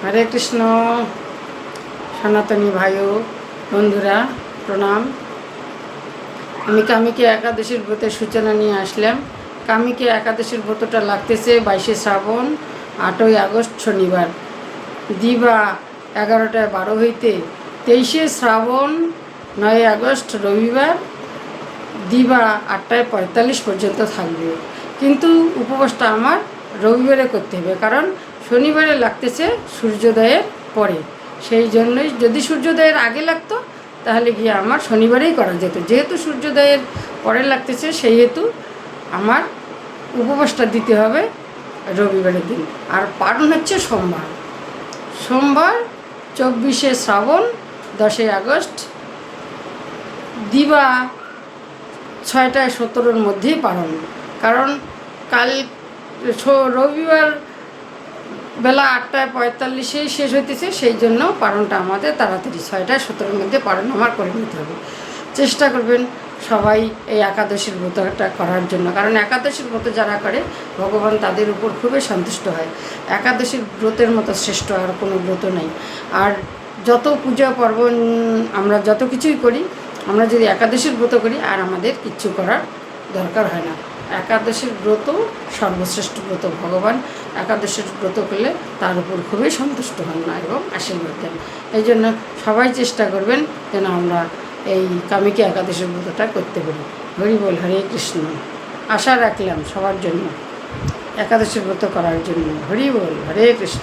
হরে কৃষ্ণ। সনাতনী ভাই ও বন্ধুরা প্রণাম। আমি কামিকে একাদশীর ব্রতের সূচনা নিয়ে আসলাম। কামিকে একাদশীর ব্রতটা লাগতেছে 22শে শ্রাবণ 8ই আগস্ট শনিবার দিবা 11:12 হইতে 23শে শ্রাবণ 9ই আগস্ট রবিবার দিবা 8:45 পর্যন্ত থাকবে। কিন্তু উপবাসটা আমার রবিবারে করতে হবে, কারণ শনিবারে লাগতেছে সূর্যোদয়ের পরে। সেই জন্যই যদি সূর্যোদয়ের আগে লাগতো তাহলে গিয়ে আমার শনিবারেই করা যেত। যেহেতু সূর্যোদয়ের পরে লাগতেছে সেই হেতু আমার উপবাসটা দিতে হবে রবিবারের দিন। আর পারণ হচ্ছে সোমবার 24শে শ্রাবণ 10ই আগস্ট দিবা 6:17 মধ্যেই পারণ। কারণ কাল রবিবার বেলা 8:45 শেষ হইতেছে, সেই জন্য পারণটা আমাদের তাড়াতাড়ি 6:17 মধ্যে পারণ আমার করে নিতে হবে। চেষ্টা করবেন সবাই এই একাদশীর ব্রতটা করার জন্য, কারণ একাদশীর ব্রত যারা করে ভগবান তাদের উপর খুবই সন্তুষ্ট হয়। একাদশীর ব্রতের মতো শ্রেষ্ঠ আর কোনো ব্রত নেই। আর যত পূজা পার্বণ আমরা যত কিছুই করি, আমরা যদি একাদশীর ব্রত করি আর আমাদের কিচ্ছু করার দরকার হয় না। একাদশীর ব্রত সর্বশ্রেষ্ঠ ব্রত। ভগবান একাদশীর ব্রত করলে তার উপর খুবই সন্তুষ্ট হন না এবং আশীর্বাদ দেন। এই জন্য সবাই চেষ্টা করবেন যেন আমরা এই কামিকে একাদশীর ব্রতটা করতে পারি। হরি বল, হরে কৃষ্ণ। আশা রাখলাম সবার জন্য একাদশীর ব্রত করার জন্য। হরি বল, হরে কৃষ্ণ।